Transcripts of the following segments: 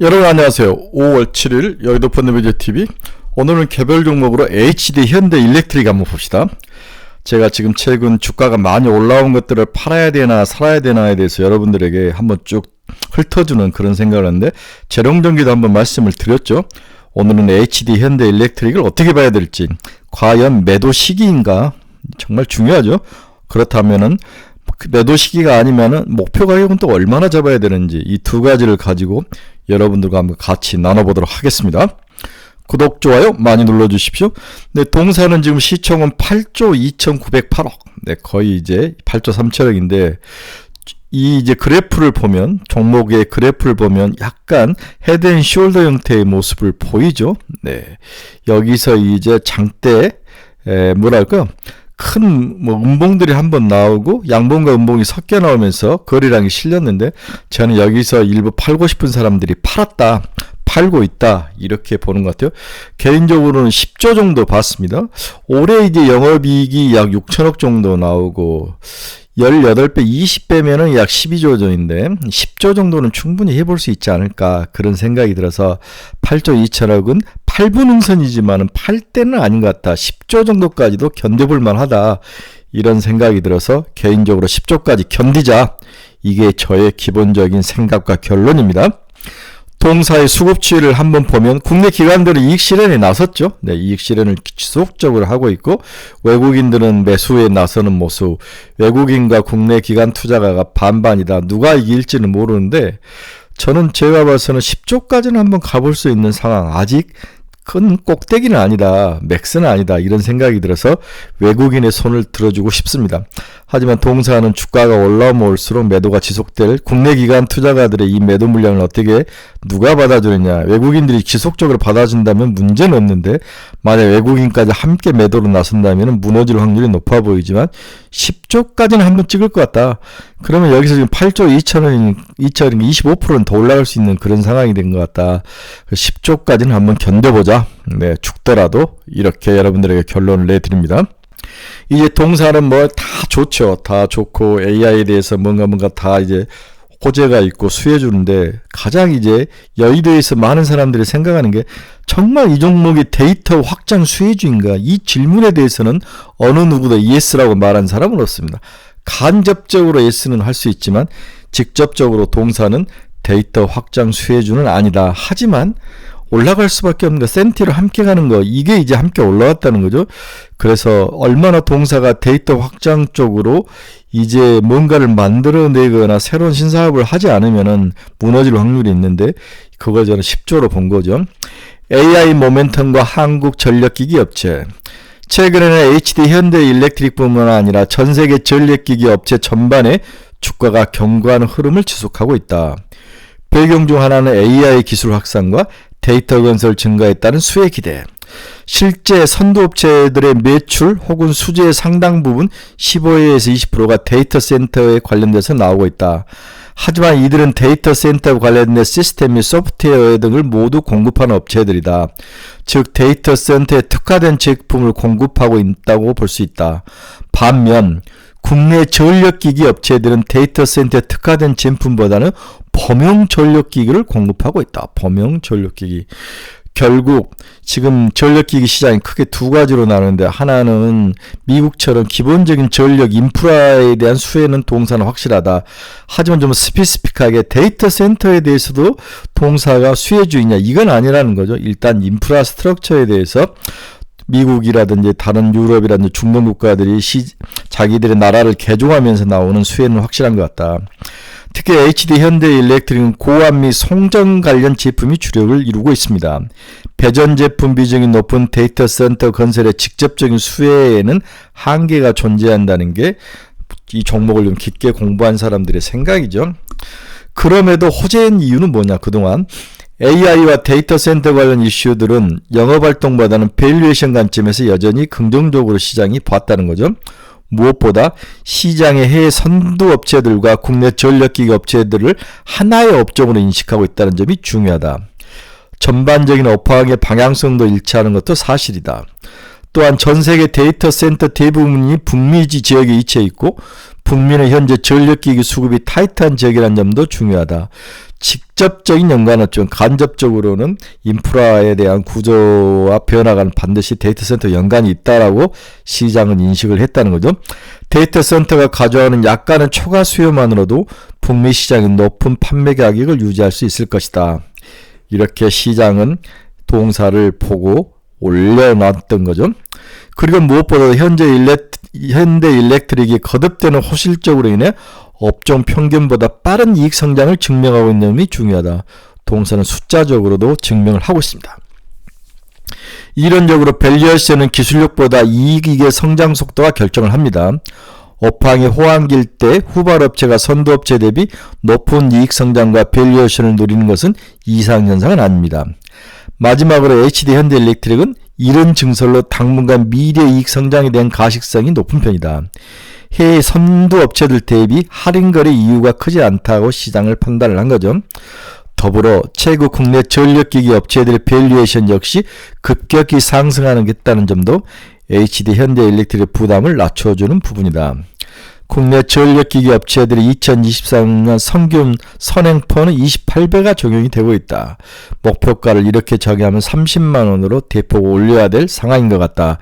여러분 안녕하세요. 5월 7일 여의도 펀드매니저TV. 오늘은 개별 종목으로 HD 현대 일렉트릭 한번 봅시다. 제가 지금 최근 주가가 많이 올라온 것들을 팔아야 되나 살아야 되나에 대해서 여러분들에게 한번 쭉 훑어주는 그런 생각을 하는데, 재롱전기도 한번 말씀을 드렸죠. 오늘은 HD 현대 일렉트릭을 어떻게 봐야 될지, 과연 매도 시기인가, 정말 중요하죠. 그렇다면은 매도 시기가 아니면은 목표 가격은 또 얼마나 잡아야 되는지, 이 두 가지를 가지고 여러분들과 한번 같이 나눠보도록 하겠습니다. 구독, 좋아요 많이 눌러주십시오. 네, 동사는 지금 시총은 8조 2,908억. 네, 거의 이제 8조 3천억인데, 이 이제 그래프를 보면, 종목의 그래프를 보면 약간 헤드앤숄더 형태의 모습을 보이죠. 네, 여기서 이제 장대, 뭐랄까요? 큰 음봉들이 한번 나오고 양봉과 음봉이 섞여 나오면서 거래량이 실렸는데, 저는 여기서 일부 팔고 싶은 사람들이 팔았다, 팔고 있다, 이렇게 보는 것 같아요. 개인적으로는 10조 정도 봤습니다. 올해 이제 영업이익이 약 6천억 정도 나오고 18배, 20배면은 약 12조 전인데 10조 정도는 충분히 해볼 수 있지 않을까, 그런 생각이 들어서 8조 2천억은 8분 응선이지만은 8대는 아닌 것 같다. 10조 정도까지도 견뎌볼 만하다, 이런 생각이 들어서 개인적으로 10조까지 견디자. 이게 저의 기본적인 생각과 결론입니다. 동사의 수급추이를 한번 보면 국내 기관들은 이익 실현에 나섰죠. 네, 이익 실현을 지속적으로 하고 있고, 외국인들은 매수에 나서는 모습, 외국인과 국내 기관 투자가가 반반이다. 누가 이길지는 모르는데, 저는 제가 봐서는 10조까지는 한번 가볼 수 있는 상황, 아직 큰 꼭대기는 아니다, 맥스는 아니다, 이런 생각이 들어서 외국인의 손을 들어주고 싶습니다. 하지만 동사는 주가가 올라오면 올수록 매도가 지속될, 국내 기관 투자가들의 이 매도 물량을 어떻게 누가 받아주느냐, 외국인들이 지속적으로 받아준다면 문제는 없는데, 만약 외국인까지 함께 매도로 나선다면 무너질 확률이 높아 보이지만 10조까지는 한번 찍을 것 같다. 그러면 여기서 지금 8조 2천원이 25%는 더 올라갈 수 있는 그런 상황이 된 것 같다. 10조까지는 한번 견뎌보자. 네, 죽더라도, 이렇게 여러분들에게 결론을 내드립니다. 이제 동사는 뭐 다 좋죠. 다 좋고 AI에 대해서 뭔가 다 이제 호재가 있고 수혜주는데, 가장 이제 여의도에서 많은 사람들이 생각하는 게, 정말 이 종목이 데이터 확장 수혜주인가? 이 질문에 대해서는 어느 누구도 yes라고 말한 사람은 없습니다. 간접적으로 yes는 할 수 있지만 직접적으로 동사는 데이터 확장 수혜주는 아니다. 하지만 올라갈 수밖에 없는 거, 센티로 함께 가는 거, 이게 이제 함께 올라왔다는 거죠. 그래서 얼마나 동사가 데이터 확장 쪽으로 이제 뭔가를 만들어내거나 새로운 신사업을 하지 않으면은 무너질 확률이 있는데, 그걸 저는 10조로 본 거죠. AI 모멘텀과 한국전력기기 업체. 최근에는 HD 현대 일렉트릭뿐만 아니라 전 세계 전력기기 업체 전반에 주가가 견고한 흐름을 지속하고 있다. 배경 중 하나는 AI 기술 확산과 데이터 건설 증가에 따른 수혜 기대. 실제 선도업체들의 매출 혹은 수주의 상당 부분 15에서 20%가 데이터 센터에 관련돼서 나오고 있다. 하지만 이들은 데이터 센터 관련된 시스템 및 소프트웨어 등을 모두 공급하는 업체들이다. 즉 데이터 센터에 특화된 제품을 공급하고 있다고 볼 수 있다. 반면 국내 전력기기 업체들은 데이터 센터에 특화된 제품보다는 범용 전력기기를 공급하고 있다. 범용 전력기기. 결국 지금 전력기기 시장이 크게 두 가지로 나누는데, 하나는 미국처럼 기본적인 전력 인프라에 대한 수혜는 동사는 확실하다. 하지만 좀 스피시픽하게 데이터 센터에 대해서도 동사가 수혜주이냐, 이건 아니라는 거죠. 일단 인프라 스트럭처에 대해서 미국이라든지 다른 유럽이라든지 중동 국가들이 자기들의 나라를 개종하면서 나오는 수혜는 확실한 것 같다. 특히 HD 현대 일렉트릭은 고압 및 송전 관련 제품이 주력을 이루고 있습니다. 배전 제품 비중이 높은 데이터 센터 건설의 직접적인 수혜에는 한계가 존재한다는 게 이 종목을 좀 깊게 공부한 사람들의 생각이죠. 그럼에도 호재인 이유는 뭐냐, 그동안 AI와 데이터 센터 관련 이슈들은 영업활동보다는 밸류에이션 관점에서 여전히 긍정적으로 시장이 봤다는 거죠. 무엇보다 시장의 해외 선두업체들과 국내 전력기기 업체들을 하나의 업종으로 인식하고 있다는 점이 중요하다. 전반적인 업황의 방향성도 일치하는 것도 사실이다. 또한 전세계 데이터 센터 대부분이 북미 지역에 위치해 있고, 북미는 현재 전력기기 수급이 타이트한 지역이라는 점도 중요하다. 직접적인 연관은 없지만 간접적으로는 인프라에 대한 구조와 변화가 반드시 데이터 센터 연관이 있다라고 시장은 인식을 했다는 거죠. 데이터 센터가 가져오는 약간의 초과 수요만으로도 북미 시장의 높은 판매 가격을 유지할 수 있을 것이다. 이렇게 시장은 동사를 보고 올려놨던 거죠. 그리고 무엇보다 현대 일렉트릭이 거듭되는 호실적으로 인해 업종 평균보다 빠른 이익 성장을 증명하고 있는 점이 중요하다. 동사는 숫자적으로도 증명을 하고 있습니다. 이론적으로 밸류에이션은 기술력보다 이익의 성장 속도가 결정을 합니다. 업황이 호황기일 때 후발업체가 선두업체 대비 높은 이익 성장과 밸류에이션을 노리는 것은 이상현상은 아닙니다. 마지막으로 HD 현대일렉트릭은 이런 증설로 당분간 미래 이익 성장에 대한 가식성이 높은 편이다. 해외 선두업체들 대비 할인거래 이유가 크지 않다고 시장을 판단을 한 거죠. 더불어 최고 국내 전력기기 업체들의 밸류에이션 역시 급격히 상승하겠다는 점도 HD 현대일렉트릭의 부담을 낮춰주는 부분이다. 국내 전력기기 업체들의 2023년 평균 선행포는 28배가 적용이 되고 있다. 목표가를 이렇게 정의하면 30만 원으로 대폭 올려야 될 상황인 것 같다.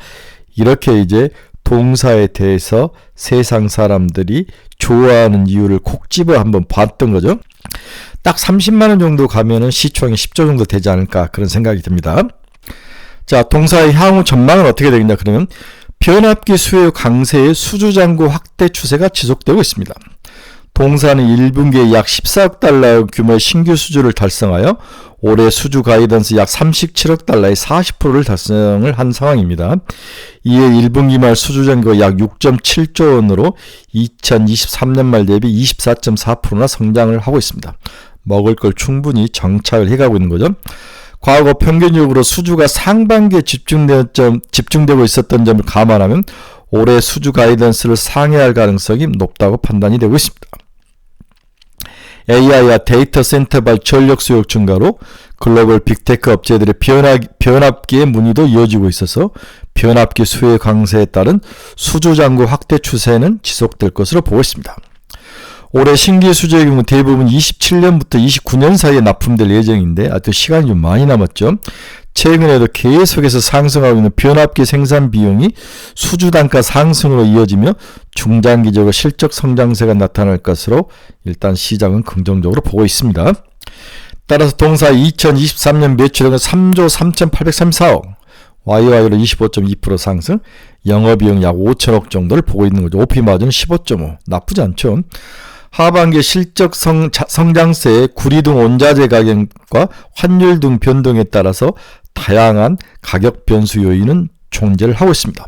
이렇게 이제 동사에 대해서 세상 사람들이 좋아하는 이유를 콕 집어 한번 봤던 거죠. 딱 30만 원 정도 가면은 시총이 10조 정도 되지 않을까 그런 생각이 듭니다. 자, 동사의 향후 전망은 어떻게 되겠냐 그러면 변압기 수요 강세의 수주잔고 확대 추세가 지속되고 있습니다. 동사는 1분기에 약 14억 달러 규모의 신규 수주를 달성하여 올해 수주 가이던스 약 37억 달러의 40%를 달성을 한 상황입니다. 이에 1분기 말 수주 잔고가 약 6.7조 원으로 2023년 말 대비 24.4%나 성장을 하고 있습니다. 먹을 걸 충분히 정착을 해가고 있는 거죠. 과거 평균적으로 수주가 상반기에 집중되고 있었던 점을 감안하면 올해 수주 가이던스를 상회할 가능성이 높다고 판단이 되고 있습니다. AI와 데이터 센터발 전력 수요 증가로 글로벌 빅테크 업체들의 변압기의 문의도 이어지고 있어서 변압기 수요 강세에 따른 수주 잔고 확대 추세는 지속될 것으로 보고 있습니다. 올해 신규 수주의 경우 대부분 27년부터 29년 사이에 납품될 예정인데 아직 시간이 좀 많이 남았죠. 최근에도 계속해서 상승하고 있는 변압기 생산 비용이 수주 단가 상승으로 이어지며 중장기적으로 실적 성장세가 나타날 것으로 일단 시장은 긍정적으로 보고 있습니다. 따라서 동사 2023년 매출액은 3조 3,834억, YY로 25.2% 상승, 영업이익 약 5천억 정도를 보고 있는 거죠. OP 마진은 15.5, 나쁘지 않죠. 하반기 실적 성장세의 구리 등 원자재 가격과 환율 등 변동에 따라서 다양한 가격 변수 요인은 존재를 하고 있습니다.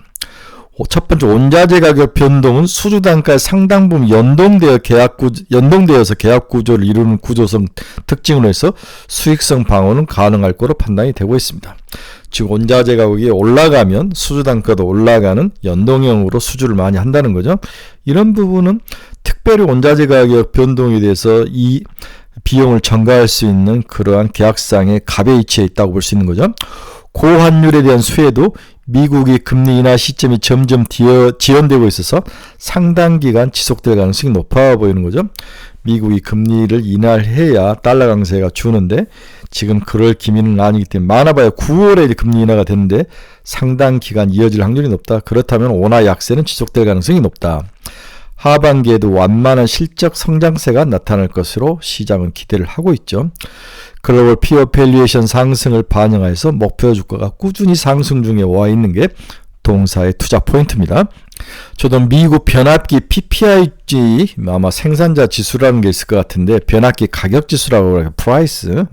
첫 번째, 원자재 가격 변동은 수주 단가의 상당 부분 연동되어서 계약 구조를 이루는 구조성 특징으로 해서 수익성 방어는 가능할 거로 판단이 되고 있습니다. 즉 원자재 가격이 올라가면 수주 단가도 올라가는 연동형으로 수주를 많이 한다는 거죠. 이런 부분은 특별히 원자재 가격 변동에 대해서 이 비용을 전가할 수 있는 그러한 계약상의 갑의 위치에 있다고 볼 수 있는 거죠. 고환율에 대한 수혜도 미국이 금리 인하 시점이 점점 지연되고 있어서 상당 기간 지속될 가능성이 높아 보이는 거죠. 미국이 금리를 인하를 해야 달러 강세가 주는데 지금 그럴 기미는 아니기 때문에 많아봐야 9월에 이제 금리 인하가 되는데 상당 기간 이어질 확률이 높다. 그렇다면 원화 약세는 지속될 가능성이 높다. 하반기에도 완만한 실적 성장세가 나타날 것으로 시장은 기대를 하고 있죠. 글로벌 피어 밸류에이션 상승을 반영해서 목표 주가가 꾸준히 상승 중에 와 있는 게 동사의 투자 포인트입니다. 저도 미국 변압기 PPIG 아마 생산자 지수라는 게 있을 것 같은데 변압기 가격 지수라고 해요. 프라이스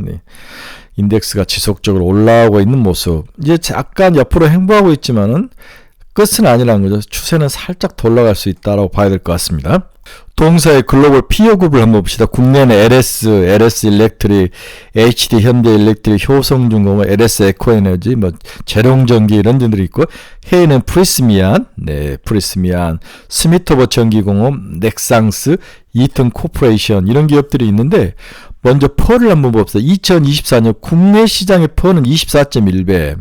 인덱스가 지속적으로 올라오고 있는 모습. 이제 약간 옆으로 행보하고 있지만은 끝은 아니라는 거죠. 추세는 살짝 더 올라갈 수 있다라고 봐야 될 것 같습니다. 동사의 글로벌 피어급을 한번 봅시다. 국내는 LS 일렉트릭, HD 현대일렉트릭, 효성중공업, LS 에코에너지, 재룡전기 이런 데들이 있고 해외는 프리스미안, 스미터버 전기공업, 넥상스, 이튼 코퍼레이션 이런 기업들이 있는데 먼저 펄을 한번 봅시다. 2024년 국내 시장의 펄은 24.1배.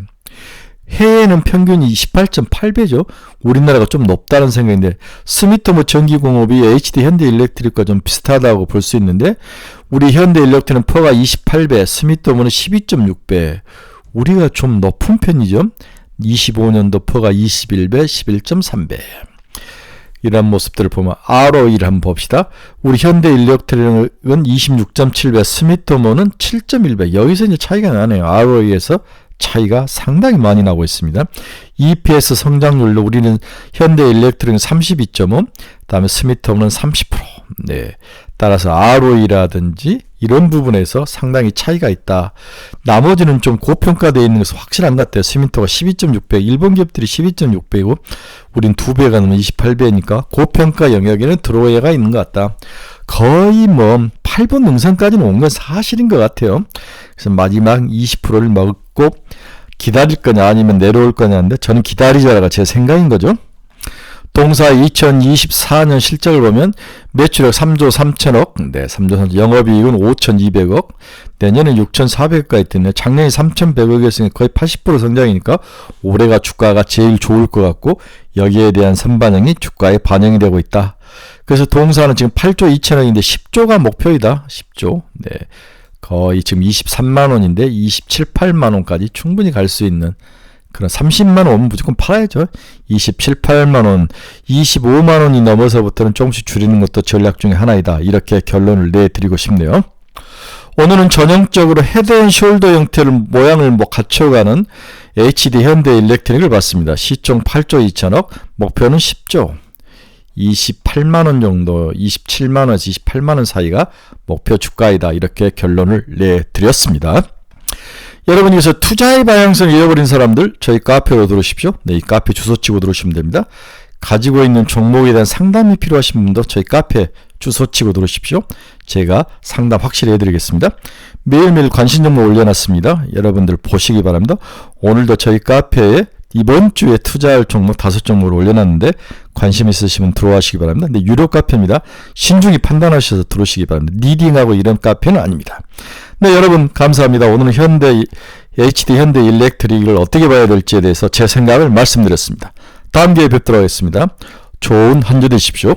해외는 평균이 28.8배죠. 우리나라가 좀 높다는 생각인데 스미토모 전기공업이 HD 현대일렉트릭과 좀 비슷하다고 볼 수 있는데 우리 현대일렉트릭은 퍼가 28배, 스미토모는 12.6배. 우리가 좀 높은 편이죠. 25년도 퍼가 21배, 11.3배. 이런 모습들을 보면 ROE를 한번 봅시다. 우리 현대일렉트릭은 26.7배, 스미토모는 7.1배. 여기서 이제 차이가 나네요. ROE에서 차이가 상당히 많이 나고 있습니다. EPS 성장률로 우리는 현대일렉트릭은 32.5, 다음에 스미토모는 30%. 네. 따라서 ROE라든지 이런 부분에서 상당히 차이가 있다. 나머지는 좀 고평가되어 있는 것은 확실한 것 같아요. 스미토가 12.6배, 일본 기업들이 12.6배이고 우린 2배가 넘는 28배니까 고평가 영역에는 들어와야 있는 것 같다. 거의 뭐 8번 능선까지는 온 건 사실인 것 같아요. 그래서 마지막 20%를 먹고 기다릴 거냐 아니면 내려올 거냐인데 저는 기다리자가 제 생각인 거죠. 동사 2024년 실적을 보면 매출액 3조 3천억, 네, 3조 3천, 영업이익은 5,200억, 내년에 6,400억까지 됐네. 작년에 3,100억이었으니까 거의 80% 성장이니까 올해가 주가가 제일 좋을 것 같고 여기에 대한 선반영이 주가에 반영이 되고 있다. 그래서 동사는 지금 8조 2천억인데 10조가 목표이다. 10조. 네. 거의 지금 23만 원인데 27, 8만 원까지 충분히 갈 수 있는 그런 30만 원 무조건 팔아야죠. 27, 8만 원, 25만 원이 넘어서부터는 조금씩 줄이는 것도 전략 중에 하나이다. 이렇게 결론을 내드리고 싶네요. 오늘은 전형적으로 헤드앤숄더 형태를 모양을 갖춰가는 HD 현대일렉트릭을 봤습니다. 시총 8조 2천억, 목표는 10조. 28만 원 정도, 27만 원에서 28만 원 사이가 목표 주가이다. 이렇게 결론을 내드렸습니다. 여러분께서 투자의 방향성을 잃어버린 사람들 저희 카페로 들어오십시오. 네, 이 카페 주소 치고 들어오시면 됩니다. 가지고 있는 종목에 대한 상담이 필요하신 분도 저희 카페 주소 치고 들어오십시오. 제가 상담 확실히 해드리겠습니다. 매일매일 관심 종목 올려놨습니다. 여러분들 보시기 바랍니다. 오늘도 저희 카페에 이번 주에 투자할 종목 5종목을 올려놨는데 관심 있으시면 들어와시기 바랍니다. 근데 유료 카페입니다. 신중히 판단하셔서 들어오시기 바랍니다. 리딩하고 이런 카페는 아닙니다. 네, 여러분 감사합니다. 오늘은 HD 현대일렉트릭을 어떻게 봐야 될지에 대해서 제 생각을 말씀드렸습니다. 다음 기회에 뵙도록 하겠습니다. 좋은 한 주 되십시오.